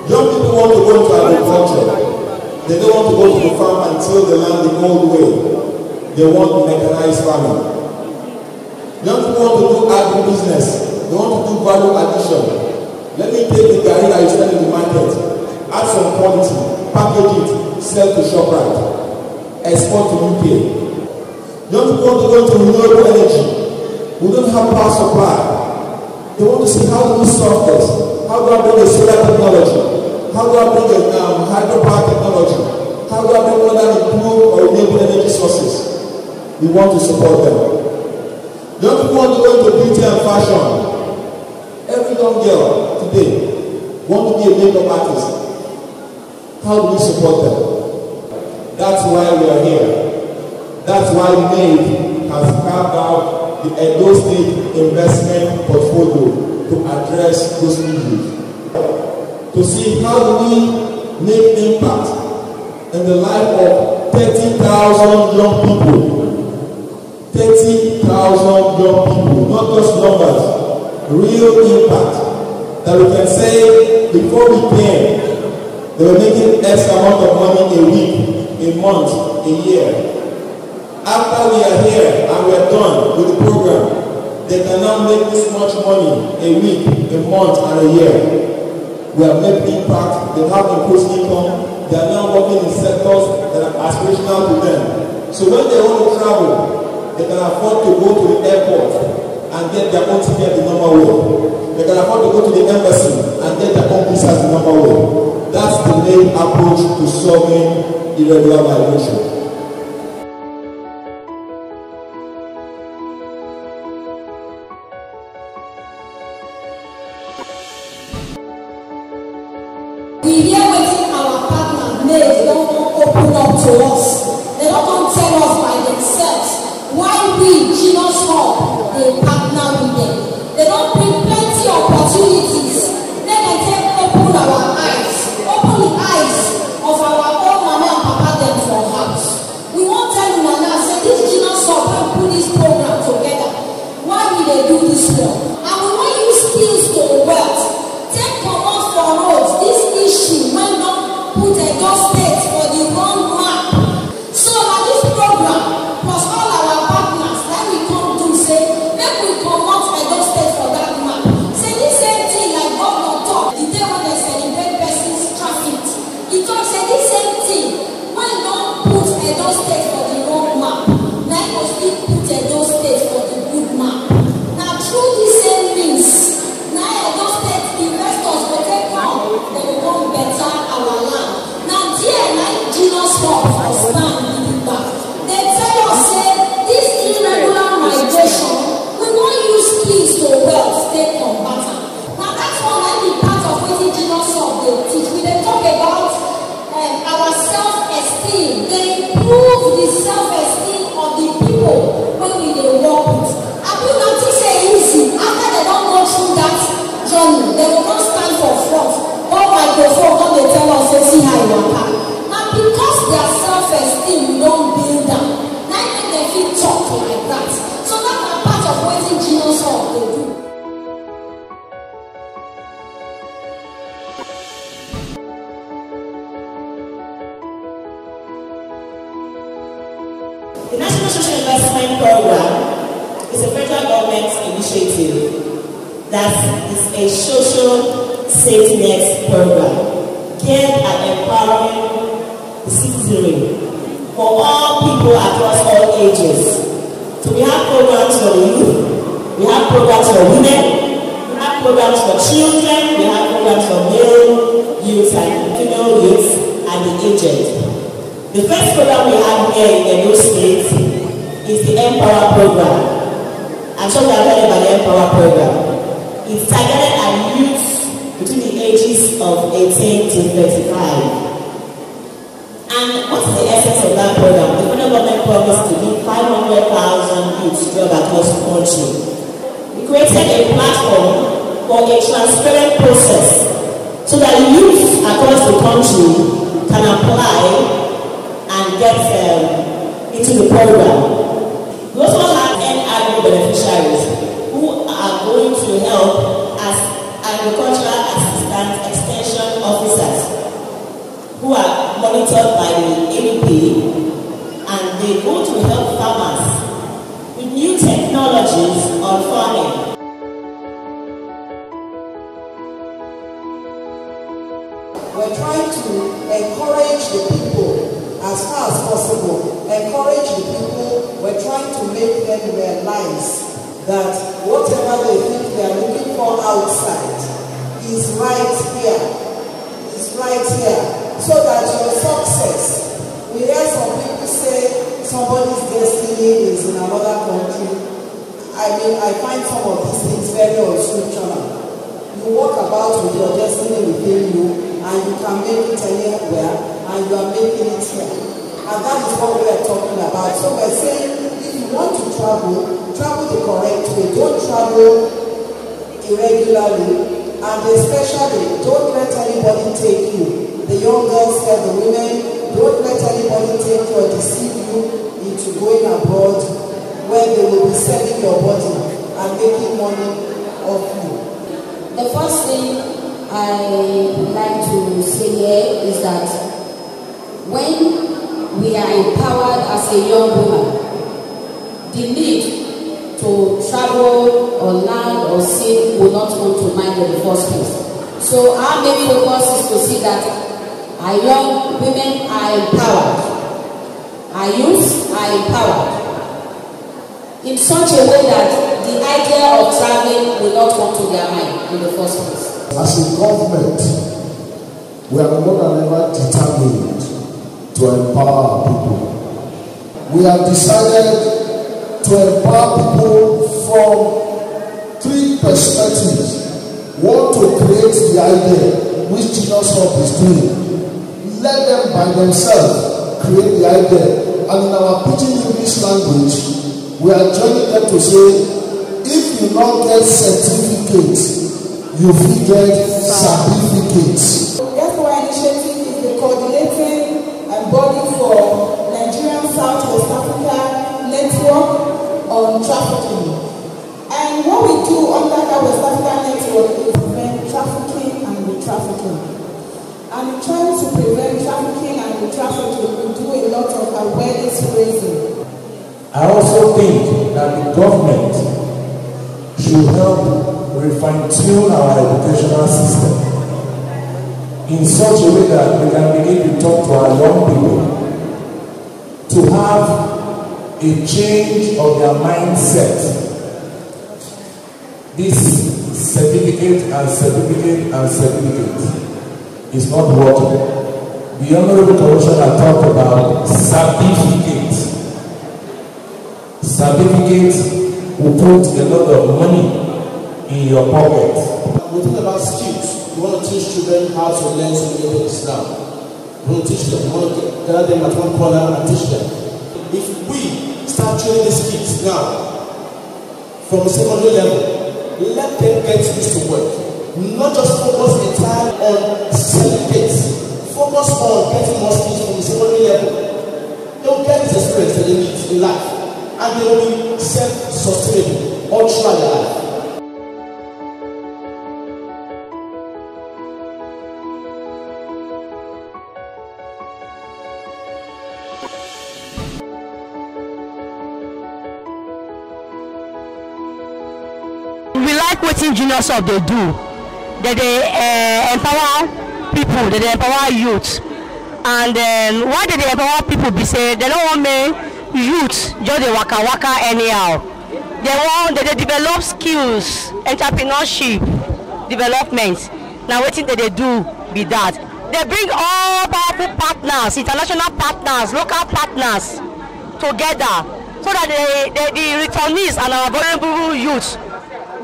Young people want to go into agriculture. They don't want to go to the farm and till the land the old way. They want mechanized farming. Young people want to do agribusiness. They want to do value addition. Let me take the garri that you sell in the market, add some quality, package it, sell to ShopRite, export to UK. Young people want to go into renewable energy. We don't have power supply. They want to see how do we solve this? How do I bring a solar technology? How do I bring a hydropower technology? How do I bring other improved or renewable energy sources? We want to support them. Young people want to go into beauty and fashion. Every young girl today want to be a makeup artist. How do we support them? That's why we are here. That's why MAVE has carved out the Edo State Investment Portfolio to address those issues. To see how do we make impact in the life of 30,000 young people. 30,000 young people, not just numbers. Real impact that we can say before we came, they were making X amount of money a week, a month, a year. After we are here and we are done with the program, they can now make this much money a week, a month, and a year. We have made impact, they have increased income, they are now working in sectors that are aspirational to them. So when they want to travel, they can afford to go to the airport and get their own ticket the normal way. They can afford to go to the embassy and get their own visas the normal way. That's the main approach to solving irregular migration. We hear waiting our partner MAVE don't open up to us. They don't tell us by themselves why we, Genius Hub, they partner with them. They don't bring plenty of opportunities. Let them take open our eyes, open the eyes of our own mama and papa them for house. We won't tell you now, say this Genius Hub can put this program together. Why will they do this one? And we want you skills to wealth. Take command for roads. This issue when not put a gospel for the wrong map. So now this program plus all our partners that we come to say, make we come out a gospel for that map. Say the same thing like governor talk the day when they celebrate person's traffic. He talk say the same thing when not put a gospel for the wrong map. Now you must still put a gospel for the good map. Now through the same means, now a gospel investors will take come, they will come better our land. Now dear like Genius Hub for stand with the back. They tell us say this irregular migration, we won't use skills to wealth take combatant. Now that's one like the part of what the Genius Hub they teach. We they talk about our self-esteem. They improve the self-esteem of the people when we they work with. And you notice say easy after they don't go through that journey, they will not stand for front. All microphone when they tell us say see how you are. Now because their self-esteem we don't build them. Now they feel talk like that. So that's a part of what the Genius Hub they do. The National Social Investment Program is a federal government initiative that is a social safety net program geared at empowering the citizenry for all people across all ages. So we have programs for the youth, we have programs for women, we have programs for children, we have programs for male youth and female youth and the aged. The first program we have here in Edo State is the Empower Program. I'm sure you have heard about the Empower Program. It's targeted at youth between the ages of 18 to 35. And what is the essence of that program? The federal government promised to give 500,000 youths job across the country. We created a platform for a transparent process so that youth across the country can apply and get into the program. We also have NRO beneficiaries who are going to help as agricultural assistant, extension officers who are monitored by the ADP, and they go to help farmers with new technologies on farming. We're trying to encourage the people as far as possible. Encourage the people. We're trying to make them realize that whatever they think they are looking for outside is right here. Is right here. So that your success. We hear some people say somebody's destiny is in another country. I mean, I find some of these things very unscriptural. You walk about with your destiny within you, and you can make it anywhere, and you are making it here. And that is what we are talking about. So we're saying, if you want to travel the correct way. Don't travel irregularly, and especially don't let anybody take you. The young girls and the women, don't let anybody take you or deceive you into going abroad where they will be selling your body and making money off you. The first thing I would like to say here is that when we are empowered as a young woman, the need to travel or land or sea will not come to mind in the first place. So our main focus is to see that our young women are empowered, our youth are empowered in such a way that the idea of traveling will not come to their mind in the first place. As a government, we are more than ever determined to empower our people. We have decided to empower people from three perspectives. One, to create the idea, which Genius Hub is doing. Let them by themselves create the idea. And in our pidgin English language, we are joining them to say, if you not get certificates, you will get certificates. Therefore, initiative is the coordinating body for Nigerian Southwest Africa network on trafficking. And what we do under that West Africa network is prevent trafficking and re-trafficking. And in trying to prevent trafficking and re-trafficking, we do a lot of awareness raising. I also think that the government should help refine-tune our educational system in such a way that we can begin to talk to our young people to have a change of their mindset. This certificate and certificate and certificate is not working. The Honorable Commissioner talked about certificates. Certificates will put a lot of money in your pocket. We talk about skills. We want to teach children how to learn some basics now. We want to teach them. We want to gather them at one corner and teach them. If we start training these kids now, from the secondary level, let them get used to work. Not just focus entirely on certificates. Focus on getting more skills from the secondary level. They will get this experience that they need in life. And they will be self-sustainable all throughout their life. We like what Genius Hub they do. That they empower people, that they empower youth. And why do they empower people? Be say they don't want me youth just the waka anyhow. They develop skills, entrepreneurship, development. Now what they do be that. They bring all powerful partners, international partners, local partners together so that the returnees and our vulnerable youth,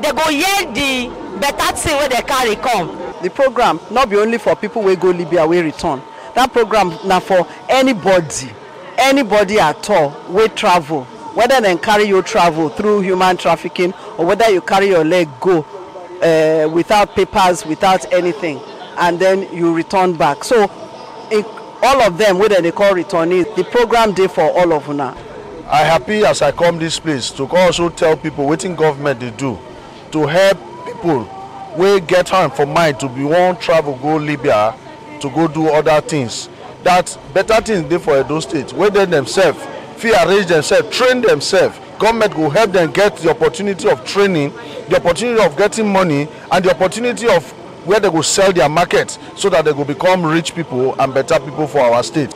they go hear the better thing where they carry come. The program not be only for people who go Libya we return. That program now for anybody at all we travel, whether they carry your travel through human trafficking or whether you carry your leg go without papers, without anything, and then you return back. So all of them, whether they call returnees, the program day for all of una. I happy as I come this place to also tell people what government they do to help people wey get hand for mind to be wan travel go Libya to go do other things, that better things dey for Edo State wey dem themselves fit arrange themselves, train themselves. Government go help them get the opportunity of training, the opportunity of getting money, and the opportunity of where they go sell their market so that they go become rich people and better people for our state.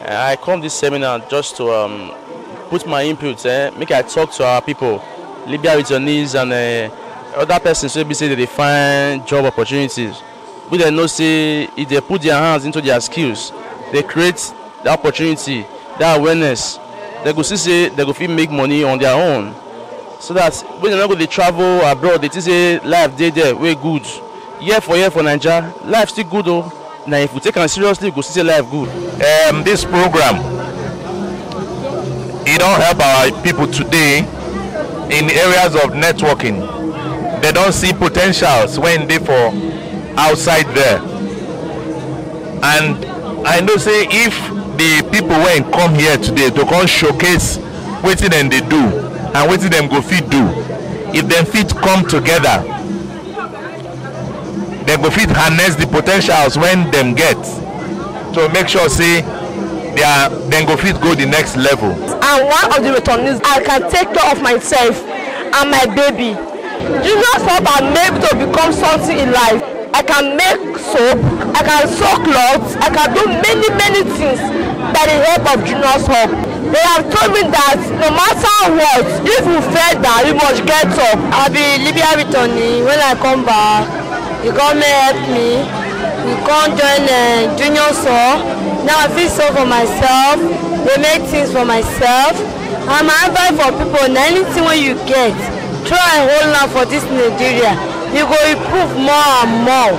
I come this seminar just to put my input, make I talk to our people, Libya returnees and other persons wey be say they find job opportunities. We they know say if they put their hands into their skills, they create the opportunity, that awareness, they go see say they go fit make money on their own. So that when they not go they travel abroad, they say life dey there way good. Year for Nigeria, life still good though. Now if we take it seriously, we go see say life good. This program, it don't help our people today in areas of networking. They don't see potentials when they for outside there. And I know say if the people when come here today to come showcase what them they do and what them go fit do, if them fit come together, they go fit harness the potentials when them get to make sure say then go fit go the next level. I'm one of the returnees. I can take care of myself and my baby. Junior Hope are made to become something in life. I can make soap, I can sew clothes, I can do many things by the help of Junior Hope. They have told me that no matter what, if you fail down, you must get up. I'll be Libya returnee. When I come back, the government help me. We can't join Junior Hope. Now I feel so for myself. They make things for myself. I'm advice for people, anything when you get, try and hold on for this Nigeria. You go improve more and more.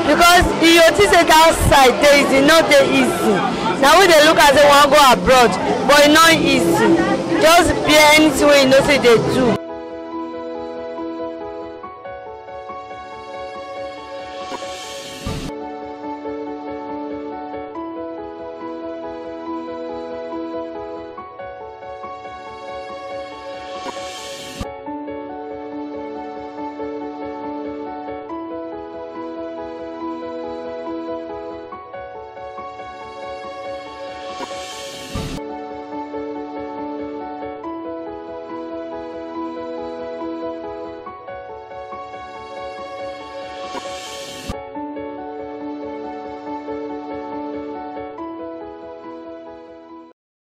Because you see that outside there is not easy. Now when they look at they want to go abroad, but it's not easy. Just be anything when you know say they do.